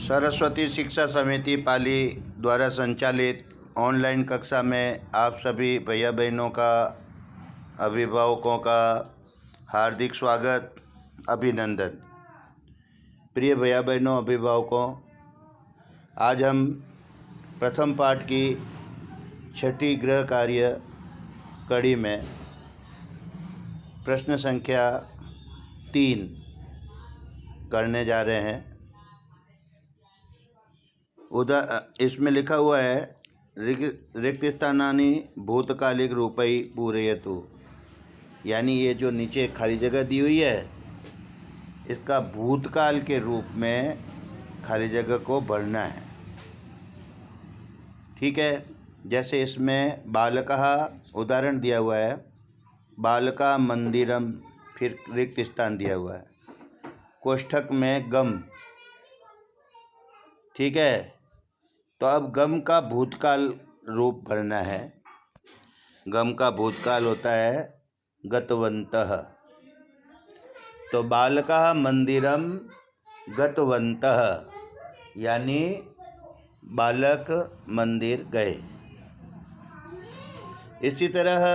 सरस्वती शिक्षा समिति पाली द्वारा संचालित ऑनलाइन कक्षा में आप सभी भैया बहनों का, अभिभावकों का हार्दिक स्वागत, अभिनंदन। प्रिय भैया बहनों, अभिभावकों, आज हम प्रथम पाठ की छठी गृह कार्य कड़ी में प्रश्न संख्या 3 करने जा रहे हैं। इसमें लिखा हुआ है रिक्त स्थानानि भूतकालिक रूपई पूरयतु, यानी ये जो नीचे खाली जगह दी हुई है इसका भूतकाल के रूप में खाली जगह को भरना है। ठीक है, जैसे इसमें बालकः उदाहरण दिया हुआ है, बालका मंदिरम, फिर रिक्त स्थान दिया हुआ है, कोष्ठक में गम। ठीक है, तो अब गम का भूतकाल रूप भरना है। गम का भूतकाल होता है गतवन्तः। तो बालकः मंदिरम गतवन्तः, यानी बालक मंदिर गए। इसी तरह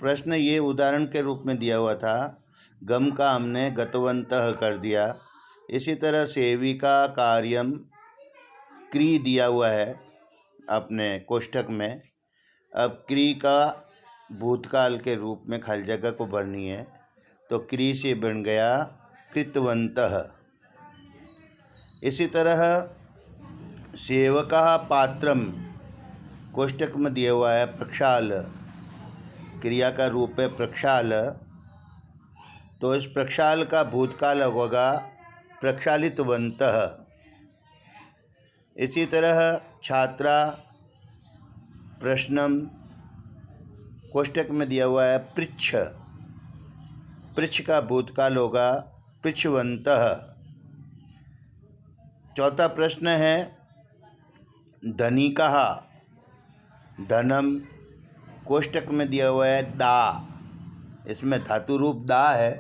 प्रश्न ये उदाहरण के रूप में दिया हुआ था, गम का हमने गतवन्तः कर दिया। इसी तरह सेविका कार्यम क्री दिया हुआ है अपने कोष्ठक में। अब क्री का भूतकाल के रूप में खाली जगह को भरनी है, तो क्री से बन गया कृतवन्तः। इसी तरह सेवकः पात्रम, कोष्ठक में दिया हुआ है प्रक्षाल, क्रिया का रूप है प्रक्षाल, तो इस प्रक्षाल का भूतकाल होगा प्रक्षालितवन्तः। इसी तरह छात्रा प्रश्नम, कोष्ठक में दिया हुआ है पृच्छ, पृच्छ का भूतकाल होगा पृच्छवन्तः। चौथा प्रश्न है धनिकः, धनम, कोष्ठक में दिया हुआ है दा, इसमें धातु रूप दा है,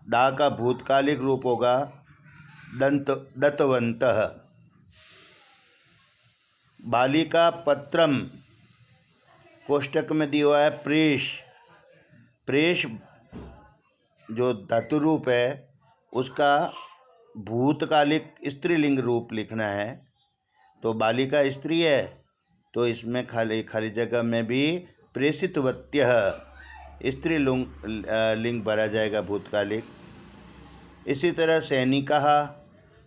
दा का भूतकालिक रूप होगा दत्तवन्तः। बालिका पत्रम, कोष्ठक में दिया हुआ है प्रेष, प्रेष जो धातु रूप है उसका भूतकालिक स्त्रीलिंग रूप लिखना है। तो बालिका स्त्री है, तो इसमें खाली जगह में भी प्रेषितवत्यः स्त्रीलिंग भरा जाएगा भूतकालिक। इसी तरह सैनिकः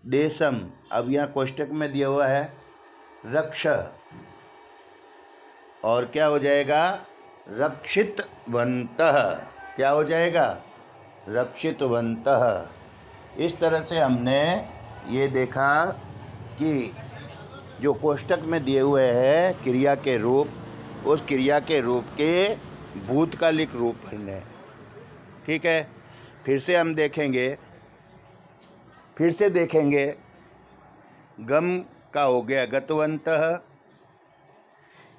देशम, अब यहाँ कोष्ठक में दिया हुआ है रक्ष, और क्या हो जाएगा रक्षितवन्तः, क्या हो जाएगा रक्षितवन्तः। इस तरह से हमने ये देखा कि जो कोष्ठक में दिए हुए हैं क्रिया के रूप, उस क्रिया के रूप के भूतकालिक रूप भरने। ठीक है, फिर से हम देखेंगे गम का हो गया गतवन्तः,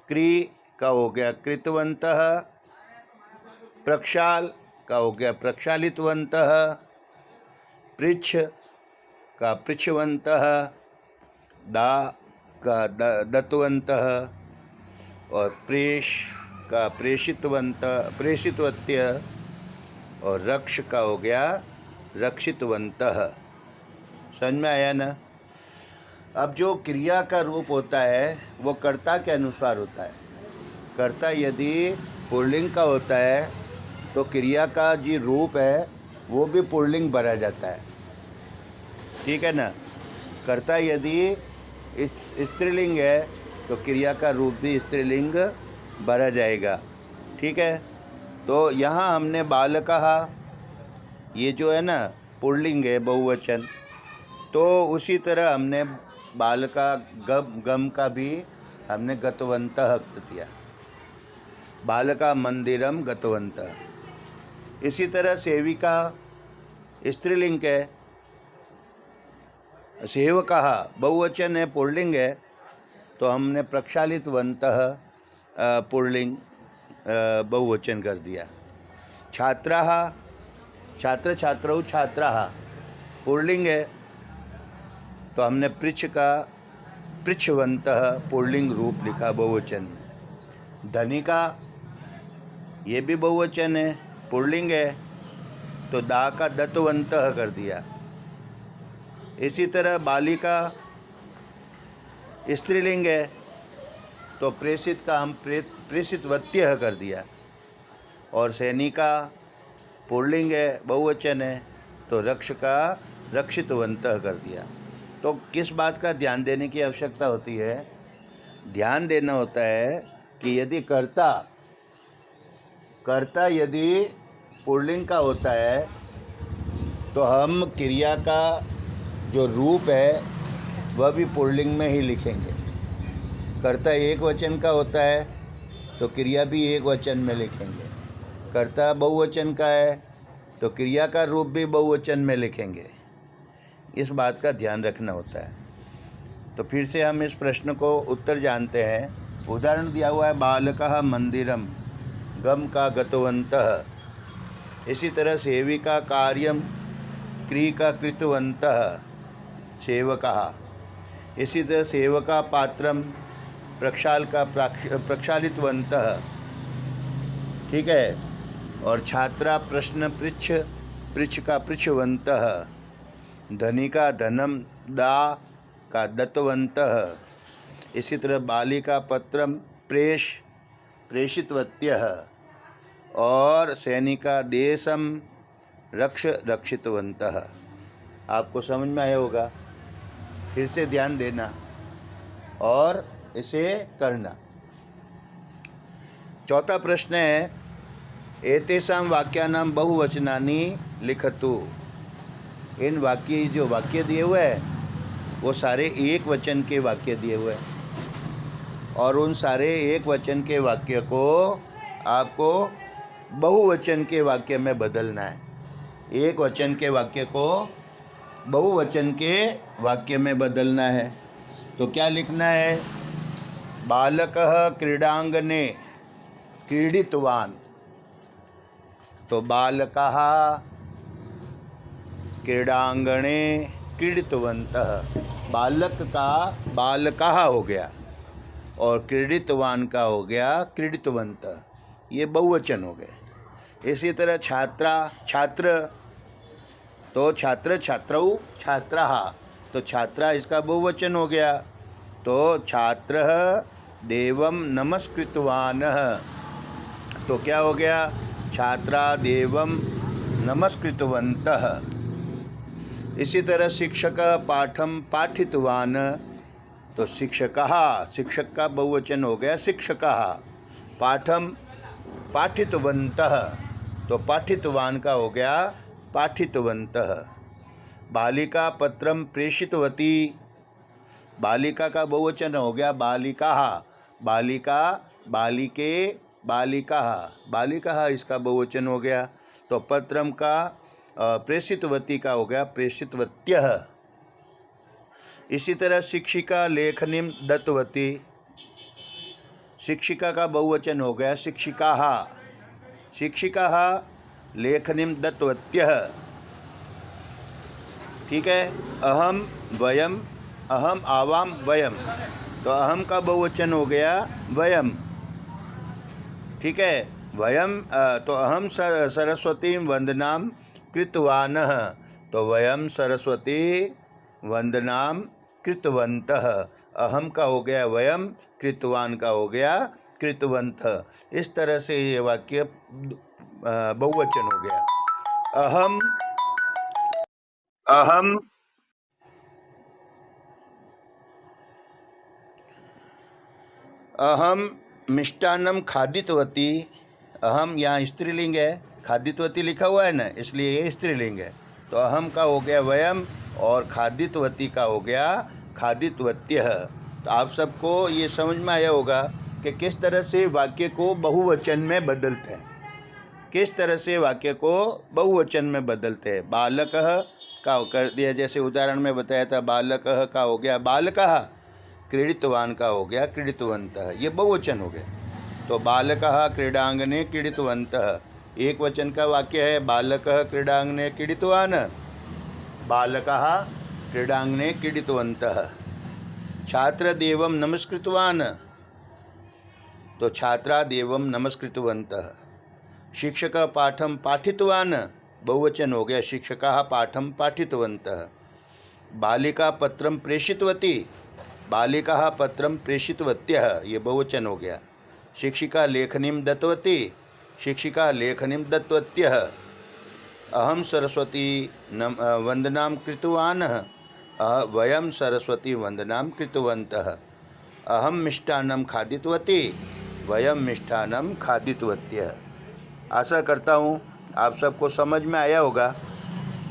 क्री का हो गया कृतवन्तः, प्रक्षाल का हो गया प्रक्षालितवन्तः, पृच्छ का पृच्छवन्तः, दा का दत्तवन्तः, और प्रेष का प्रेषितवत्य, और रक्ष का हो गया रक्षितवन्तः। समझ में आया ना? अब जो क्रिया का रूप होता है वो कर्ता के अनुसार होता है। कर्ता यदि पुल्लिंग का होता है तो क्रिया का जो रूप है वो भी पुल्लिंग भरा जाता है। ठीक है ना? कर्ता यदि स्त्रीलिंग है तो क्रिया का रूप भी स्त्रीलिंग भरा जाएगा। ठीक है, तो यहाँ हमने बालकः, ये जो है ना पुल्लिंग है बहुवचन, तो उसी तरह हमने बालका गम का भी हमने गतवन्तः कर दिया, बालका मंदिरम गतवन्तः। इसी तरह सेविका स्त्रीलिंग है, सेवकः बहुवचन है पुल्लिंग है, तो हमने प्रक्षालितवन्तः पुल्लिंग बहुवचन कर दिया। छात्राः, छात्र छात्रौ छात्राः पुल्लिंग है, तो हमने पृच्छ का पृच्छवन्तः पुल्लिंग रूप लिखा बहुवचन में। धनिका ये भी बहुवचन है, पुल्लिंग है, तो दा का दत्तवन्तः कर दिया। इसी तरह बालिका स्त्रीलिंग है, तो प्रेषित का हम प्रेषितवत्यः कर दिया। और सैनिका पुल्लिंग है, बहुवचन है, तो रक्ष का रक्षितवन्तः कर दिया। तो किस बात का ध्यान देने की आवश्यकता होती है? ध्यान देना होता है कि यदि कर्ता यदि पुल्लिंग का होता है तो हम क्रिया का जो रूप है वह भी पुल्लिंग में ही लिखेंगे। कर्ता एक वचन का होता है तो क्रिया भी एक वचन में लिखेंगे। कर्ता बहुवचन का है तो क्रिया का रूप भी बहुवचन में लिखेंगे। इस बात का ध्यान रखना होता है। तो फिर से हम इस प्रश्न को उत्तर जानते हैं। उदाहरण दिया हुआ है, बालकः मंदिरम, गम का गतवन्तः। इसी तरह सेविका कार्यम, क्री का कृतवन्तः, सेवकः। इसी तरह सेवका पात्रम, प्रक्षाल का प्रक्षालितवन्तः। ठीक है। और छात्रा प्रश्न पृच्छ का पृच्छवन्तः। धनिका धनम, दा का दत्तवन्तः। इसी तरह बालिका पत्रम, प्रेषितवत्यः। और सैनिका देशम, रक्षितवन्तः। आपको समझ में आया होगा। फिर से ध्यान देना और इसे करना। चौथा प्रश्न है, एतेषां वाक्यानां बहुवचनानि लिखतु। इन जो वाक्य दिए हुए हैं वो सारे एक वचन के वाक्य दिए हुए हैं, और उन सारे एक वचन के वाक्य को आपको बहुवचन के वाक्य में बदलना है। एक वचन के वाक्य को बहुवचन के वाक्य में बदलना है। तो क्या लिखना है? बालकः क्रीडांगने क्रीडितवान। तो बालकः क्रीडांगणे क्रीडितवन्तः। बालक का बालकः हो गया और क्रीडितवान का हो गया क्रीडितवन्तः। ये बहुवचन हो गए। इसी तरह छात्रा छात्र, तो छात्र छात्रौ छात्राः, तो छात्रा इसका बहुवचन हो गया। तो छात्रः देवं नमस्कृतवानः, तो क्या हो गया? छात्रा देवं नमस्कृतवन्तः। इसी तरह शिक्षक पाठम पाठितवान, तो शिक्षकः, शिक्षक का बहुवचन हो गया शिक्षकः। पाठम पाठितवन्तः, तो पाठितवान का हो गया पाठितवन्तः। बालिका पत्रम प्रेषितवती, बालिका का बहुवचन हो गया बालिकाः। बालिका बालिके बालिकाः, बालिकाः इसका बहुवचन हो गया। तो पत्रम का प्रेषितवती का हो गया प्रेषितवत्यः। इसी तरह शिक्षिका लेखनीम दत्तवती, शिक्षिका का बहुवचन हो गया शिक्षिकाः। शिक्षिकाः लेखनीम दत्तवत्यः। ठीक है। अहम वयम, अहम आवाम वयम, तो अहम का बहुवचन हो गया वयम। ठीक है। वयम, तो अहम सरस्वती वंदनाम कृतवानः, तो वयम सरस्वती वंदनाम कृतवन्तः। अहम का हो गया वयम, कृतवान का हो गया कृतवन्तः। इस तरह से ये वाक्य बहुवचन हो गया। अहम अहम अहम मिष्टान्नम खादितवती। अहम यहाँ स्त्रीलिंग है, खादितवती लिखा हुआ है ना, इसलिए ये स्त्रीलिंग है। तो अहम का हो गया वयम और खादितवती का हो गया खादितवत्यः। तो आप सबको ये समझ में आया होगा कि किस तरह से वाक्य को बहुवचन में बदलते हैं। किस तरह से वाक्य को बहुवचन में बदलते हैं। बालकः का कर दिया, जैसे उदाहरण में बताया था, बालकः का हो गया बालकः, क्रीडितवान का हो गया क्रीडितवन्तः। ये बहुवचन हो गया। तो बालकः क्रीडांगने क्रीडितवन्तः एक वचन का वाक्य है। बालकः क्रीडांगने क्रीडितवान, बालकः क्रीडांगणे क्रीडितवन्तः। छात्रदेवं नमस्कृतवान्, तो छात्रादेवं नमस्कृतवन्तः। शिक्षकः पाठं पाठितवान्, बहुवचन हो गया, शिक्षकाः पाठं पाठितवन्तः। बालिका पत्रं प्रेषितवती, बालिकाः पत्रं प्रेषितवत्यः, ये बहुवचन हो गया। शिक्षिका लेखनीं दत्तवती, शिक्षिका लेखनीं दत्तवत्यः। अहं सरस्वती वन्दनां कृतवान्, वयं सरस्वती वन्दनां कृतवन्तः। अहं मिष्टान्नं खादितवती, वयं मिष्टान्नं खादितवत्यः। आशा करता हूँ आप सबको समझ में आया होगा।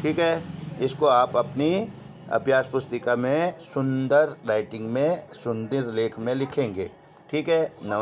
ठीक है, इसको आप अपनी अभ्यास पुस्तिका में सुंदर राइटिंग में, सुंदर लेख में लिखेंगे। ठीक है, नमस्कार।